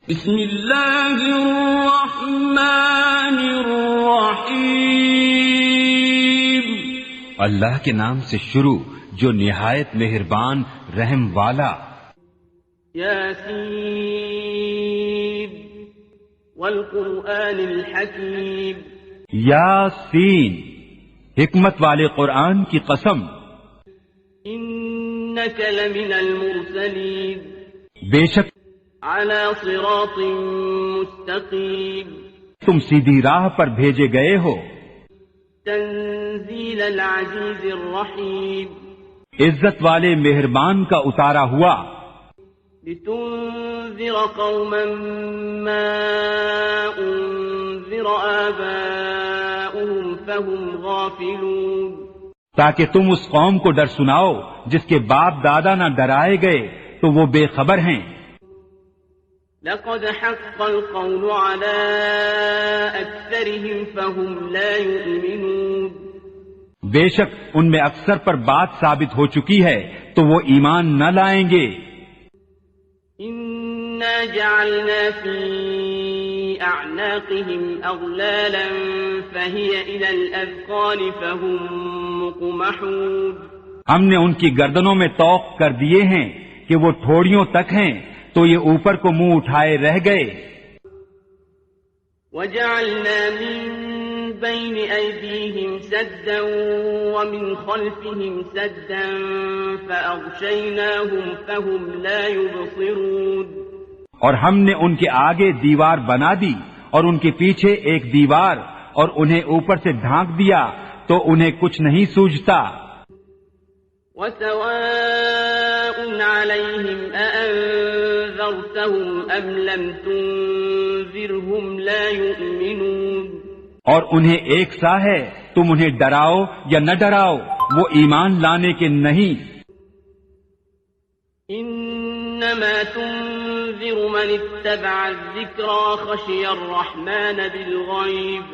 بسم اللہ الرحمن الرحیم، اللہ کے نام سے شروع جو نہایت مہربان رحم والا۔ یاسین والقرآن الحکیم، یاسین، حکمت والے قرآن کی قسم۔ انک لمن المرسلین، بے شک علی صراط مستقیم، تم سیدھی راہ پر بھیجے گئے ہو۔ تنزیل العزیز الرحیم، عزت والے مہربان کا اتارا ہوا۔ لتنذر قوما ما انذر آباؤهم فهم غافلون، تاکہ تم اس قوم کو ڈر سناؤ جس کے باپ دادا نہ ڈرائے گئے تو وہ بے خبر ہیں۔ لقد حق القول على أكثرهم فهم لا يؤمنون، بے شک ان میں اکثر پر بات ثابت ہو چکی ہے تو وہ ایمان نہ لائیں گے۔ إنا جعلنا في أعناقهم أغلالا فهي إلى الأذقان فهم مقمحون، ہم نے ان کی گردنوں میں طوق کر دیے ہیں کہ وہ ٹھوڑیوں تک ہیں تو یہ اوپر کو منہ اٹھائے رہ گئے۔ وجعلنا من بين أيديهم سدا ومن خلفهم سدا فأغشيناهم فهم لا يبصرون، اور ہم نے ان کے آگے دیوار بنا دی اور ان کے پیچھے ایک دیوار اور انہیں اوپر سے ڈھانک دیا تو انہیں کچھ نہیں سوجھتا۔ وسواء عليهم أأنذرتهم أم لم تنذرهم لا يؤمنون، اور انہیں ایک سا ہے تم انہیں ڈراؤ یا نہ ڈراؤ وہ ایمان لانے کے نہیں۔ إنما تنذر من اتبع الذكر وخشي الرحمن بالغيب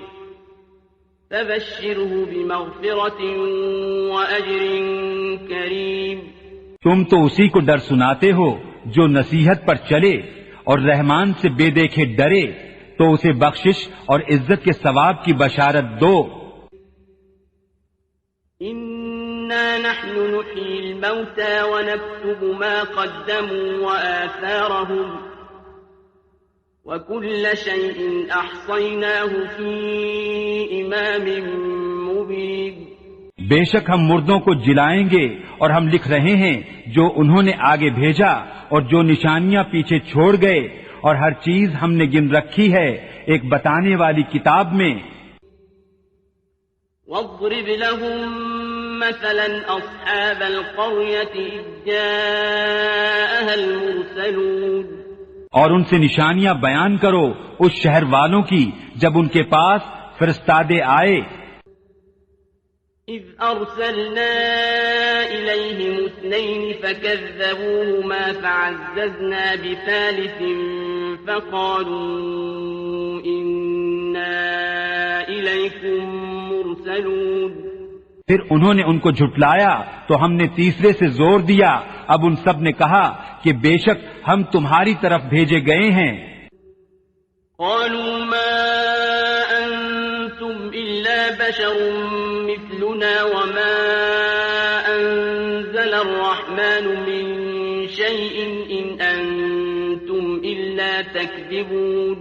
فبشره بمغفرة وأجر كريم، تم تو اسی کو ڈر سناتے ہو جو نصیحت پر چلے اور رحمان سے بے دیکھے ڈرے تو اسے بخشش اور عزت کے ثواب کی بشارت دو۔ إنا نحن نحيي الموتى ونكتب ما قدموا وآثارهم وكل شيء أحصيناه في إمام مبين، بے شک ہم مردوں کو جلائیں گے اور ہم لکھ رہے ہیں جو انہوں نے آگے بھیجا اور جو نشانیاں پیچھے چھوڑ گئے، اور ہر چیز ہم نے گن رکھی ہے ایک بتانے والی کتاب میں۔ واضرب لهم مثلا أصحاب القرية إذ جاءها المرسلون، اور ان سے نشانیاں بیان کرو اس شہر والوں کی جب ان کے پاس فرستادے آئے۔ إذ أرسلنا إليهم اثنين فكذبوهما فعززنا بثالث فقالوا إنا إليكم مرسلون، پھر انہوں نے ان کو جھٹلایا تو ہم نے تیسرے سے زور دیا، اب ان سب نے کہا کہ بے شک ہم تمہاری طرف بھیجے گئے ہیں۔ قالوا ما أنتم إلا بشر مثلنا وما أنزل الرحمن من شيء إن أنتم إلا تكذبون،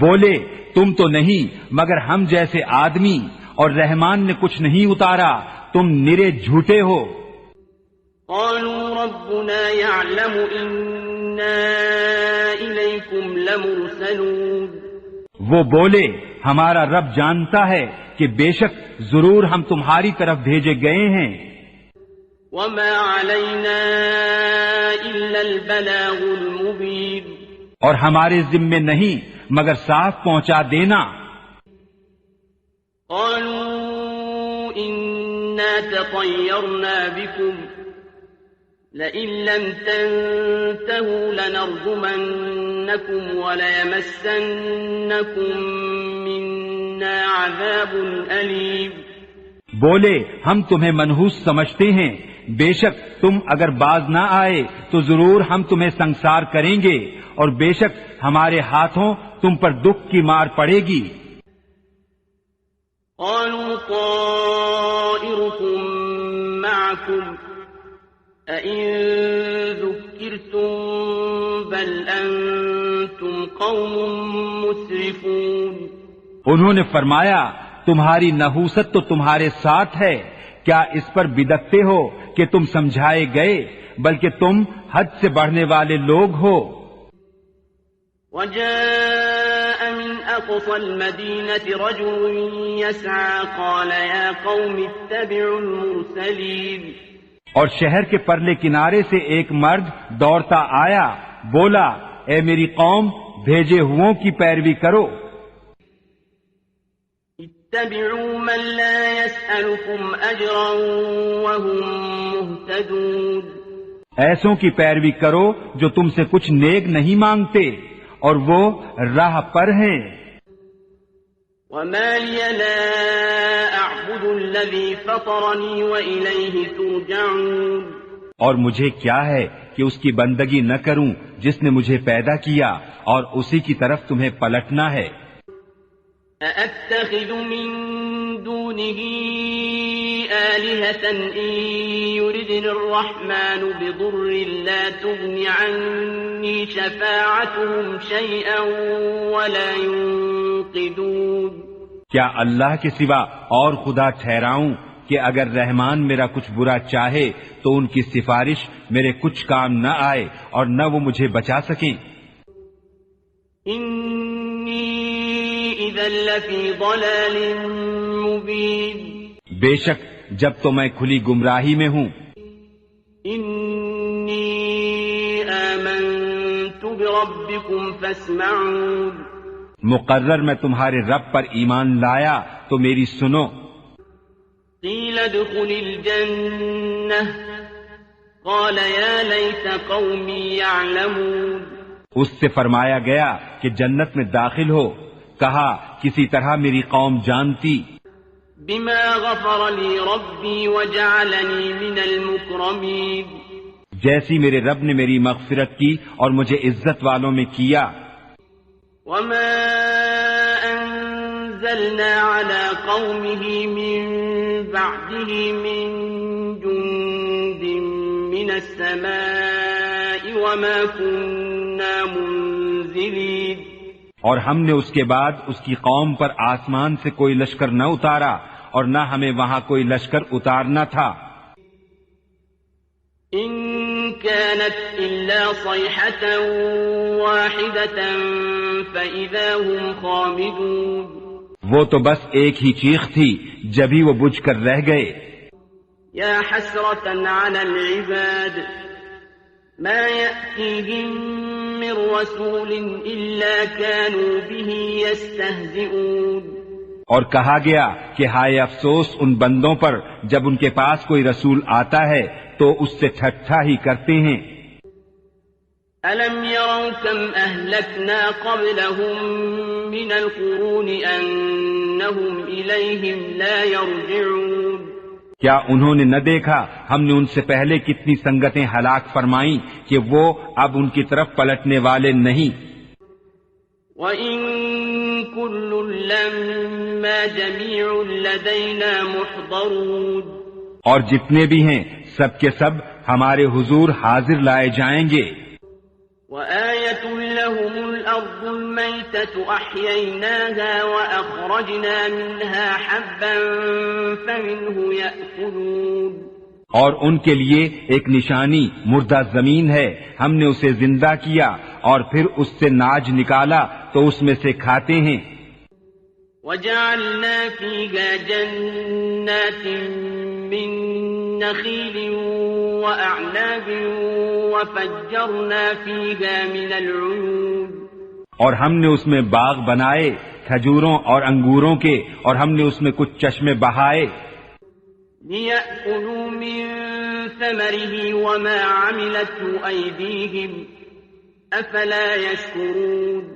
بولے تم تو نہیں مگر ہم جیسے آدمی، اور رحمان نے کچھ نہیں اتارا، تم نرے جھوٹے ہو۔ قالوا ربنا يعلم إنا إليكم لمرسلون، وہ بولے ہمارا رب جانتا ہے کہ بے شک ضرور ہم تمہاری طرف بھیجے گئے ہیں۔ وما علينا إلا البلاغ المبين، اور ہمارے ذمے نہیں مگر صاف پہنچا دینا۔ قالوا إنا تطيرنا بكم لئن لم تنتهوا لنرجمنكم وليمسنكم منا عذاب أليم، بولے ہم تمہیں منحوس سمجھتے ہیں، بے شک تم اگر باز نہ آئے تو ضرور ہم تمہیں سنسار کریں گے، اور بے شک ہمارے ہاتھوں تم پر دکھ کی مار پڑے گی۔ قالوا طائركم معكم أئن ذكرتم بل أنتم قوم مسرفون۔ انہوں نے فرمایا تمہاری نحوست تو تمہارے ساتھ ہے، کیا اس پر بدکتے ہو کہ تم سمجھائے گئے، بلکہ تم حد سے بڑھنے والے لوگ ہو۔ وجاء من أقصى المدينة رجل يسعى قال يا قوم اتبعوا المرسلين۔ اور شہر کے پرلے کنارے سے ایک مرد دوڑتا آیا، بولا اے میری قوم بھیجے ہوں کی پیروی کرو۔ اتبعوا من لا يسألكم أجرا وهم مهتدون۔ ایسوں کی پیروی کرو جو تم سے کچھ نیک نہیں مانگتے اور وہ راہ پر ہیں۔ وما لي لا أعبد الذي فطرني وإليه ترجعون۔ اور مجھے کیا ہے کہ اس کی بندگی نہ کروں جس نے مجھے پیدا کیا اور اسی کی طرف تمہیں پلٹنا ہے۔ أأتخذ من دونه آلهة إن يردني الرحمن بضر لا تغن عني شفاعتهم شيئا ولا ينقذون۔ کیا اللہ کے سوا اور خدا ٹھہراؤں کہ اگر رحمان میرا کچھ برا چاہے تو ان کی سفارش میرے کچھ کام نہ آئے اور نہ وہ مجھے بچا سکیں۔ إذا لفي ضلال مبين۔ بے شک جب تو میں کھلی گمراہی میں ہوں۔ إني آمنت بربكم فاسمعون۔ مقرر میں تمہارے رب پر ایمان لایا تو میری سنو۔ قيل ادخل الجنة قال يا ليت قومي يعلمون۔ اس سے فرمایا گیا کہ جنت میں داخل ہو، کہا کسی طرح میری قوم جانتی۔ بما غفر لي ربي وجعلني من المكرمين۔ جیسی میرے رب نے میری مغفرت کی اور مجھے عزت والوں میں کیا۔ وما أنزلنا على قومه من بعده من جند من السماء وما كنا منزلين۔ اور ہم نے اس کے بعد اس کی قوم پر آسمان سے کوئی لشکر نہ اتارا اور نہ ہمیں وہاں کوئی لشکر اتارنا تھا۔ إن كانت إلا صيحة واحدة فإذا هم خامدون۔ وہ تو بس ایک ہی چیخ تھی، جبھی وہ بجھ کر رہ گئے۔ يا حسرة على العباد ما يأتيهم من رسول إلا كانوا به يستهزئون۔ اور کہا گیا کہ ہائے افسوس ان بندوں پر جب ان کے پاس کوئی رسول آتا ہے تو اس سے ٹھٹھا ہی کرتے ہیں۔ ألم يروا كم أهلكنا قبلهم من القرون أنهم إليهم لا يرجعون۔ کیا انہوں نے نہ دیکھا ہم نے ان سے پہلے کتنی سنگتیں ہلاک فرمائیں کہ وہ اب ان کی طرف پلٹنے والے نہیں۔ وَإِن كُلٌّ لَّمَّا جَمِيعٌ لَّدَيْنَا مُحْضَرُونَ۔ اور جتنے بھی ہیں سب کے سب ہمارے حضور حاضر لائے جائیں گے۔ وَآيَةٌ لَّهُمُ الْأَرْضُ الْمَيْتَةُ أَحْيَيْنَاهَا وَأَخْرَجْنَا مِنْهَا حَبًّا فَمِنْهُ يَأْكُلُونَ۔ اور ان کے لیے ایک نشانی مردہ زمین ہے، ہم نے اسے زندہ کیا اور پھر اس سے ناج نکالا تو اس میں سے کھاتے ہیں۔ وَجَعَلْنَا فِيهَا جَنَّاتٍ مِّن نَّخِيلٍ وَأَعْنَابٍ وَفَجَّرْنَا فِيهَا مِنَ الْعُيُونِ۔ اور ہم نے اس میں باغ بنائے کھجوروں اور انگوروں کے، اور ہم نے اس میں کچھ چشمے بہائے۔ لِيَأْكُلُوا مِن ثَمَرِهِ وَمَا عَمِلَتْهُ أَيْدِيهِمْ أَفَلَا يَشْكُرُونَ۔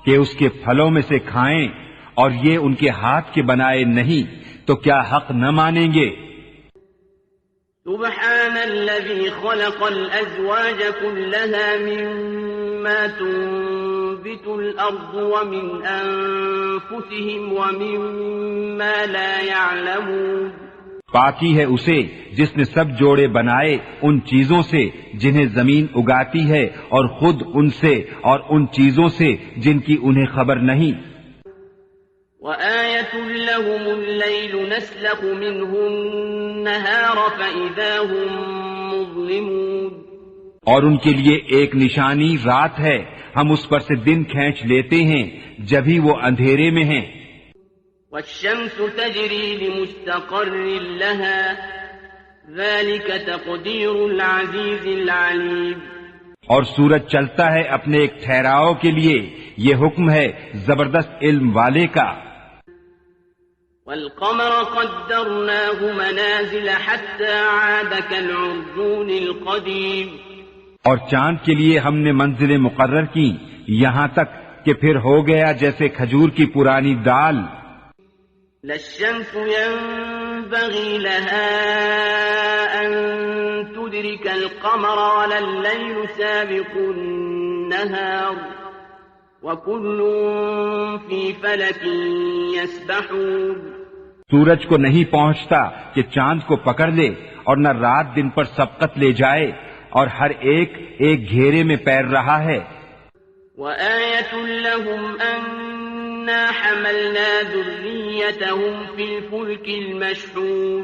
کہ اس کے پھلوں میں سے کھائیں اور یہ ان کے ہاتھ کے بنائے نہیں تو کیا حق نہ مانیں گے؟ سبحان الذي خلق الأزواج كلها مما تنبت الأرض ومن أنفسهم ومما لا يعلمون. پاکی ہے اسے جس نے سب جوڑے بنائے ان چیزوں سے جنہیں زمین اگاتی ہے اور خود ان سے اور ان چیزوں سے جن کی انہیں خبر نہیں. وَآيَةٌ لَهُمُ اللَّيْلُ نَسْلَخُ مِنْهُ النَّهَارَ فَإِذَا هُمْ مُظْلِمُونَ. اور ان کے لیے ایک نشانی رات ہے، ہم اس پر سے دن کھینچ لیتے ہیں جبھی وہ اندھیرے میں ہیں. وَالشَّمْسُ تَجْرِي لِمُسْتَقَرٍّ لَهَا ذَلِكَ تَقْدِيرُ الْعَزِيزِ الْعَلِيمِ. اور سورج چلتا ہے اپنے ایک ٹھہراؤ کے لیے، یہ حکم ہے زبردست علم والے کا. وَالْقَمَرَ قَدَّرْنَاهُ مَنَازِلَ حَتَّى عَادَ كَالْعُرْجُونِ الْقَدِيمِ. اور چاند کے لیے ہم نے منزلیں مقرر کی یہاں تک کہ پھر ہو گیا جیسے کھجور کی پرانی دال. لَا الشَّمْسُ يَنبَغِي لَهَا أَن تُدْرِكَ الْقَمَرَ وَلَا اللَّيْلُ سَابِقُ النَّهَارِ وَكُلٌّ فِي فَلَكٍ يَسْبَحُونَ. سورج کو نہیں پہنچتا کہ چاند کو پکڑ لے اور نہ رات دن پر سبقت لے جائے، اور ہر ایک ایک گھیرے میں پیر رہا ہے. وَآيَةٌ لَهُمْ أَنَّا حَمَلْنَا ذُرِّيَّتَهُمْ فِي الْفُلْكِ الْمَشْحُونِ.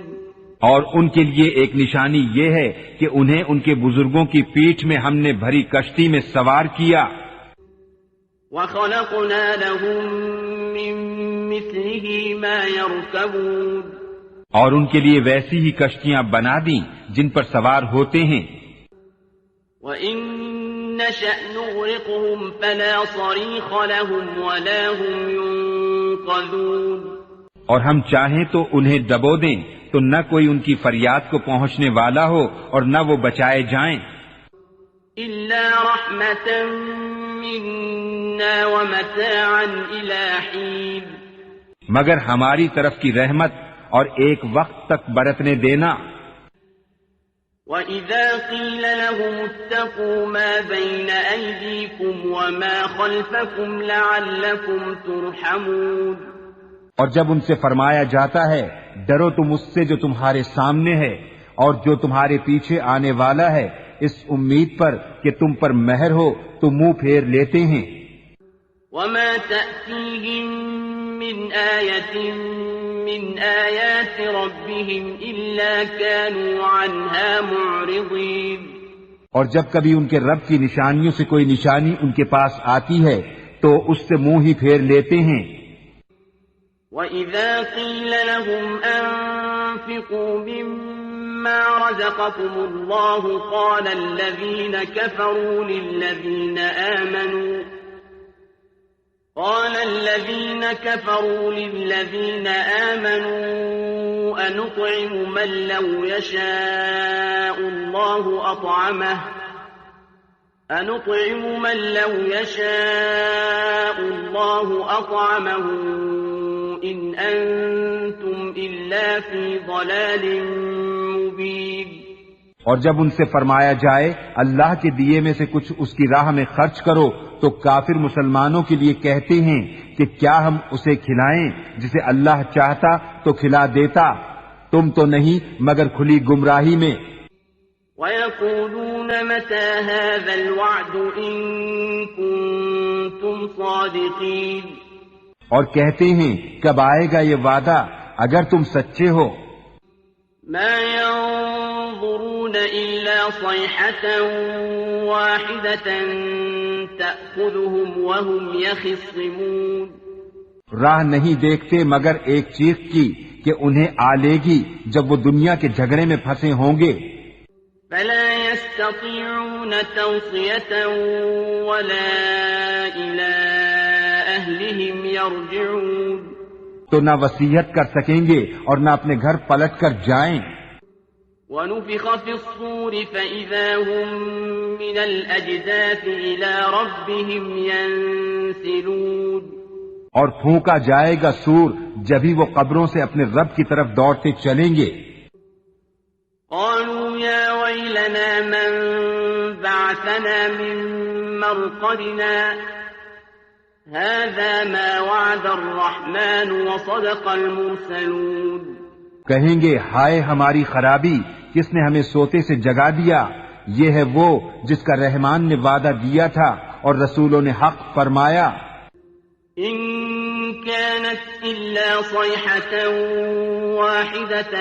اور ان کے لیے ایک نشانی یہ ہے کہ انہیں ان کے بزرگوں کی پیٹھ میں ہم نے بھری کشتی میں سوار کیا. وَخَلَقْنَا لَهُم مِّن مِّثْلِهِ مَا يَرْكَبُونَ. اور ان کے لیے ویسی ہی کشتیاں بنا دیں جن پر سوار ہوتے ہیں. وَإِن نَّشَأْ نُغْرِقْهُمْ فَلَا صَرِيخَ لَهُمْ وَلَا هُمْ يُنقَذُونَ. اور ہم چاہیں تو انہیں ڈبو دیں تو نہ کوئی ان کی فریاد کو پہنچنے والا ہو اور نہ وہ بچائے جائیں. إِلَّا رَحْمَةً مِّنَّا وَمَتَاعًا إِلَىٰ حِينٍ. مگر ہماری طرف کی رحمت اور ایک وقت تک برتنے دینا. وَإِذَا قِيلَ لَهُمُ اتَّقُوا مَا بَيْنَ أَيْدِيكُمْ وَمَا خَلْفَكُمْ لَعَلَّكُمْ تُرْحَمُونَ. اور جب ان سے فرمایا جاتا ہے ڈرو تم اس سے جو تمہارے سامنے ہے اور جو تمہارے پیچھے آنے والا ہے، اس امید پر کہ تم پر مہر ہو تو منہ پھیر لیتے ہیں. وَمَا تَأْتِيهِم مِّنْ آيَةٍ مِّنْ آيَاتِ رَبِّهِمْ إِلَّا كَانُوا عَنْهَا مُعْرِضِينَ. اور جب کبھی ان کے رب کی نشانیوں سے کوئی نشانی ان کے پاس آتی ہے تو اس سے منہ ہی پھیر لیتے ہیں. وَإِذَا قِيلَ لَهُمْ أَنفِقُوا مِمَّا رَزَقَكُمُ اللَّهُ قَالَ الَّذِينَ كَفَرُوا لِلَّذِينَ آمَنُوا أَنُطْعِمُ مَن لَّوْ يَشَاءُ اللَّهُ أَطْعَمَهُ إِنْ أَنْتُمْ إِلَّا فِي ضَلَالٍ مُبِينٍ. اور جب ان سے فرمایا جائے اللہ کے دیے میں سے کچھ اس کی راہ میں خرچ کرو تو کافر مسلمانوں کے لیے کہتے ہیں کہ کیا ہم اسے کھلائیں جسے اللہ چاہتا تو کھلا دیتا، تم تو نہیں مگر کھلی گمراہی میں. وَيَقُولُونَ مَتَى هَذَا الْوَعْدُ إِن كُنتُمْ صَادِقِينَ. اور کہتے ہیں کب آئے گا یہ وعدہ اگر تم سچے ہو. مَا يَنظُرُونَ إِلَّا صَيْحَةً وَاحِدَةً تَأْخُذُهُمْ وَهُمْ يَخِصِّمُونَ. راہ نہیں دیکھتے مگر ایک چیخ کی کہ انہیں آ لے گی جب وہ دنیا کے جھگڑے میں پھنسے ہوں گے. فَلَا يَسْتَطِيعُونَ تَوْصِيَةً وَلَا إِلَىٰ أَهْلِهِمْ يَرْجِعُونَ. تو نہ وصیت کر سکیں گے اور نہ اپنے گھر پلٹ کر جائیں. وَنُفِخَ فِي الصُّورِ فَإِذَا هُم مِّنَ الْأَجْدَاثِ إِلَىٰ رَبِّهِمْ يَنسِلُونَ. اور پھونکا جائے گا سور جبھی وہ قبروں سے اپنے رب کی طرف دوڑتے چلیں گے. قَالُوا لنا من بعثنا من مرقدنا هذا ما وعد الرحمن وصدق المرسلون. کہیں گے ہائے ہماری خرابی، کس نے ہمیں سوتے سے جگا دیا؟ یہ ہے وہ جس کا رحمان نے وعدہ دیا تھا اور رسولوں نے حق فرمایا. إن كانت إلا صيحة واحدة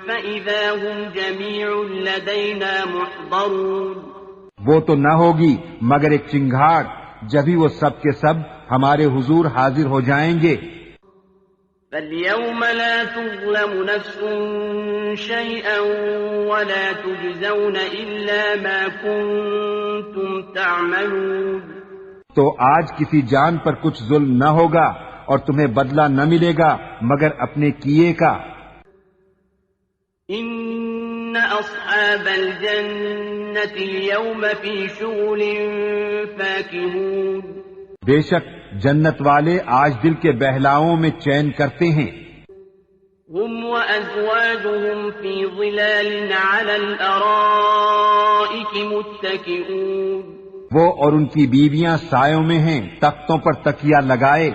فإذا هم جميع لدينا محضرون. وہ تو نہ ہوگی مگر ایک چنگھاڑ، جبھی وہ سب کے سب ہمارے حضور حاضر ہو جائیں گے. فاليوم لا تظلم نفس شيئا ولا تجزون إلا ما كنتم تعملون. تو آج کسی جان پر کچھ ظلم نہ ہوگا اور تمہیں بدلہ نہ ملے گا مگر اپنے کیے کا. ان اصحاب الجنة اليوم في شغل فاكهون. بے شک جنت والے آج دل کے بہلاؤں میں چین کرتے ہیں. هم وازواجهم في ظلال على الارائك متكئون. وہ اور ان کی بیویاں سایوں میں ہیں، تختوں پر تکیہ لگائے.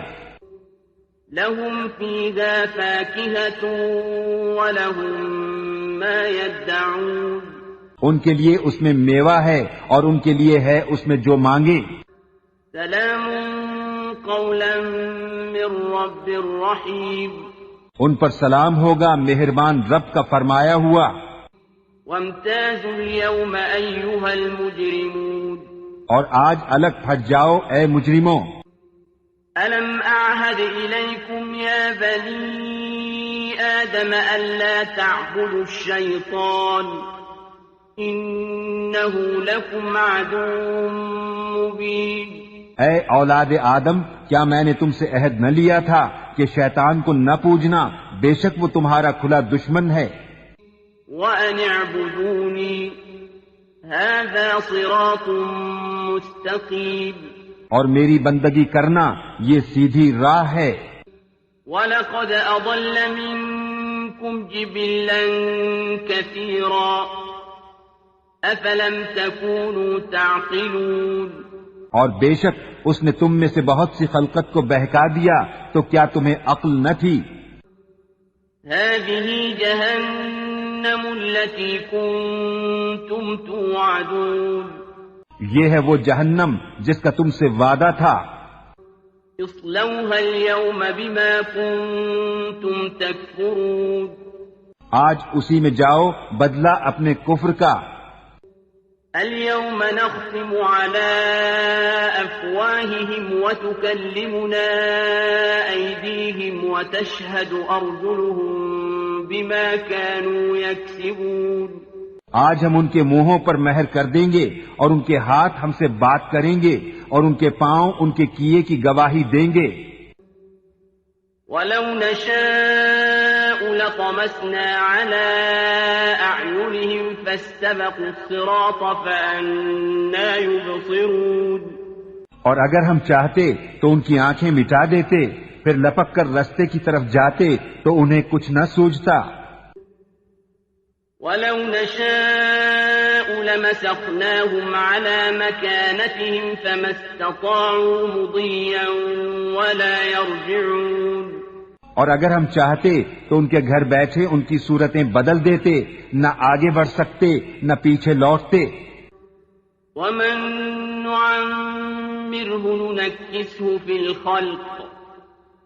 لهم فيها فاكهة ولهم ما يدعون. ان کے لیے اس میں میوہ ہے اور ان کے لیے ہے اس میں جو مانگے. سلام قولا من رب رحیم. ان پر سلام ہوگا مہربان رب کا فرمایا ہوا. وامتازوا اليوم أيها المجرمون. اور آج الگ پھٹ جاؤ اے مجرموں. ألم أعهد إليكم يا بني آدم ألا تعبدوا الشيطان إنه لكم عدو مبين. اے اولاد آدم، کیا میں نے تم سے عہد نہ لیا تھا کہ شیطان کو نہ پوجنا، بے شک وہ تمہارا کھلا دشمن ہے. وَأَنِ اعْبُدُونِي هَذَا صِرَاطٌ مُسْتَقِيمٌ. اور میری بندگی کرنا یہ سیدھی راہ ہے. وَلَقَدْ أَضَلَّ مِنكُمْ جِبِلًّا كَثِيرًا أَفَلَمْ تَكُونُوا تَعْقِلُونَ. اور بے شک اس نے تم میں سے بہت سی خلقت کو بہکا دیا، تو کیا تمہیں عقل نہ تھی؟ هَذِهِ جَهَنَّمُ الَّتِي كُنتُمْ تُوعَدُونَ. یہ ہے وہ جہنم جس کا تم سے وعدہ تھا. اصلوها اليوم بما كنتم تكفرون. آج اسی میں جاؤ بدلہ اپنے کفر کا. اليوم نختم على أفواههم وتكلمنا أيديهم وتشهد أرجلهم بما كانوا يكسبون. آج ہم ان کے منہوں پر مہر کر دیں گے اور ان کے ہاتھ ہم سے بات کریں گے اور ان کے پاؤں ان کے کیے کی گواہی دیں گے. وَلَوْ نَشَاءُ لَطَمَسْنَا عَلَىٰ أَعْيُنِهِمْ فَاسْتَبَقُوا الصِّرَاطَ فَأَنَّىٰ يُبْصِرُونَ. اور اگر ہم چاہتے تو ان کی آنکھیں مٹا دیتے، پھر لپک کر رستے کی طرف جاتے تو انہیں کچھ نہ سوچتا. وَلَوْ نَشَاءُ لَمَسَخْنَاهُمْ عَلَىٰ مَكَانَتِهِمْ فَمَا اسْتَطَاعُوا مُضِيًّا وَلَا يَرْجِعُونَ. اور اگر ہم چاہتے تو ان کے گھر بیٹھے ان کی صورتیں بدل دیتے، نہ آگے بڑھ سکتے نہ پیچھے لوٹتے. وَمَن نُّعَمِّرْهُ نُنَكِّسْهُ فِي الْخَلْقِ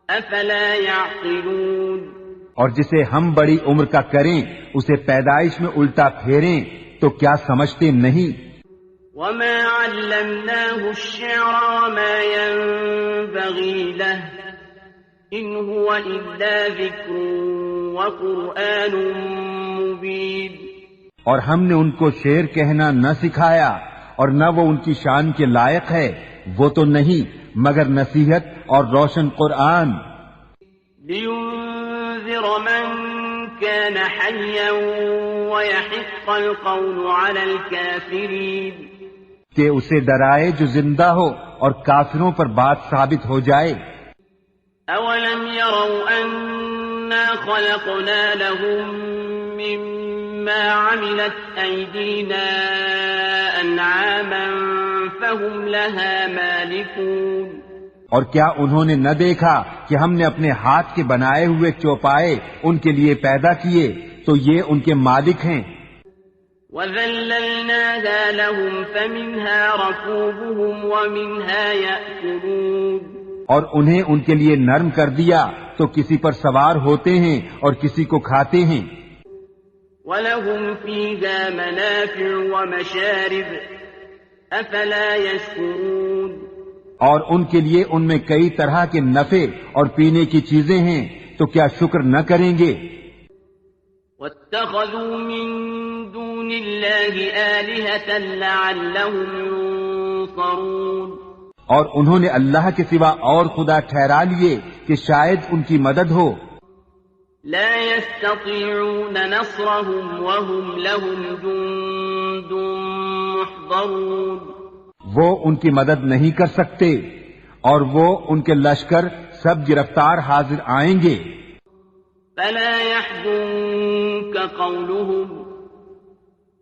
أَفَلَا يَعْقِلُونَ. اور جسے ہم بڑی عمر کا کریں اسے پیدائش میں الٹا پھیریں تو کیا سمجھتے نہیں. وَمَا عَلَّمْنَاهُ الشِّعْرَ وَمَا يَنبَغِي لَهُ إِنْ هُوَ إِلَّا ذِكْرٌ وَقُرْآنٌ مُبِينٌ. اور ہم نے ان کو شعر کہنا نہ سکھایا اور نہ وہ ان کی شان کے لائق ہے، وہ تو نہیں مگر نصیحت اور روشن قرآن. لِيُنذِرَ مَن كَانَ حَيًّا وَيَحِقَّ الْقَوْلُ عَلَى الْكَافِرِينَ. کہ اسے ڈرائے جو زندہ ہو اور کافروں پر بات ثابت ہو جائے. أَوَلَمْ يَرَوْا أَنَّا خَلَقْنَا لَهُم مِّمَّا مما عملت أيدينا أنعاما فهم لها مالكون اور کیا انہوں نے نہ دیکھا کہ ہم نے اپنے ہاتھ کے بنائے ہوئے چوپائے ان کے لیے پیدا کیے تو یہ ان کے مالک ہیں. وَذَلَّلْنَاهَا لَهُمْ فَمِنْهَا رَكُوبُهُمْ وَمِنْهَا يَأْكُلُونَ اور انہیں ان کے لیے نرم کر دیا تو کسی پر سوار ہوتے ہیں اور کسی کو کھاتے ہیں. وَلَهُمْ فِيهَا مَنَافِعُ وَمَشَارِبُ أَفَلَا يَشْكُرُونَ اور ان کے لیے ان میں کئی طرح کے نفع اور پینے کی چیزیں ہیں تو کیا شکر نہ کریں گے. وَاتَّخَذُوا مِن دُونِ اللَّهِ آلِهَةً لَعَلَّهُمْ يُنصَرُونَ اور انہوں نے اللہ کے سوا اور خدا ٹھہرا لیے کہ شاید ان کی مدد ہو. لا يستطيعون نصرهم وهم لهم جند محضرون وہ ان کی مدد نہیں کر سکتے اور وہ ان کے لشکر سب گرفتار حاضر آئیں گے. فلا يحزنك قولهم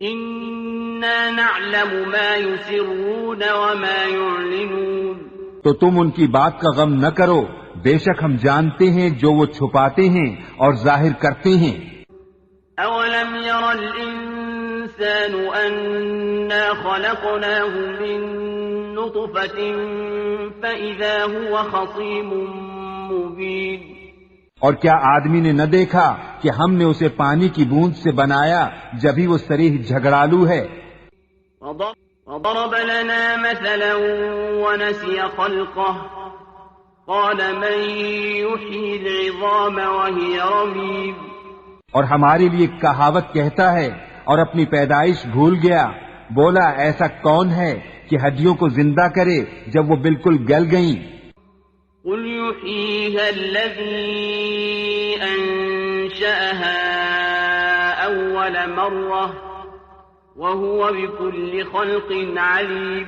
إنا نعلم ما يسرون وما يعلنون تو تم ان کی بات کا غم نہ کرو، بے شک ہم جانتے ہیں جو وہ چھپاتے ہیں اور ظاہر کرتے ہیں. أولم ير الإنسان أنا خلقناه من نطفة فإذا هو خصيم مبين اور کیا آدمی نے نہ دیکھا کہ ہم نے اسے پانی کی بوند سے بنایا جبھی وہ صریح جھگڑالو ہے. وضرب لنا مثلا ونسي خلقه قال من يحيي العظام وهي رميم اور ہمارے لیے کہاوت کہتا ہے اور اپنی پیدائش بھول گیا. بولا ایسا کون ہے کہ ہڈیوں کو زندہ کرے جب وہ بالکل گل گئیں. قل يحييها الذي أنشأها أول مرة وهو بكل خلق عليم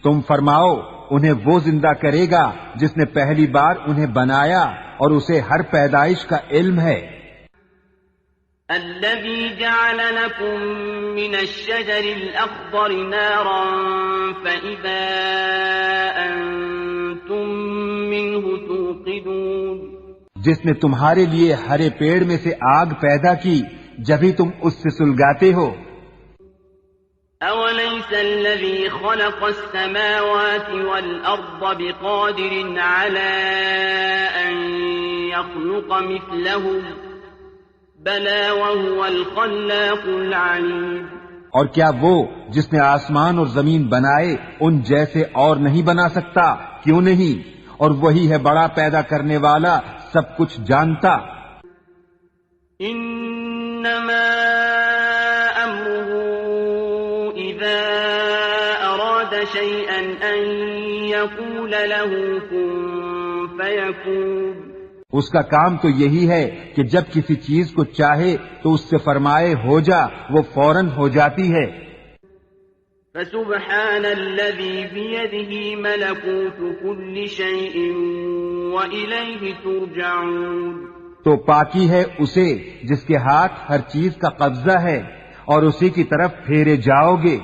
تم فرماؤ انہیں وہ زندہ کرے گا جس نے پہلی بار انہیں بنایا اور اسے ہر پیدائش کا علم ہے. الذي جعل لكم من الشجر الأخضر نارا فإذا أنتم منه توقدون جس نے تمہارے لیے ہرے پیڑ میں سے آگ پیدا کی جبھی تم اس سے سلگاتے ہو. أوليس الذي خلق السماوات والأرض بقادر على أن يخلق مثلهم بلى وهو الخلاق العليم اور کیا وہ جس نے آسمان اور زمین بنائے ان جیسے اور نہیں بنا سکتا؟ کیوں نہیں، اور وہی ہے بڑا پیدا کرنے والا، سب کچھ جانتا. انما امره اذا اراد شيئا ان يقول له كن فيكون اس کا کام تو یہی ہے کہ جب کسی چیز کو چاہے تو اس سے فرمائے ہو جا، وہ فوراً ہو جاتی ہے. فسبحان الذي بيده ملكوت كل شيء وإليه ترجعون تو پاکی ہے اسے جس کے ہاتھ ہر چیز کا قبضہ ہے اور اسی کی طرف پھیرے جاؤ گے.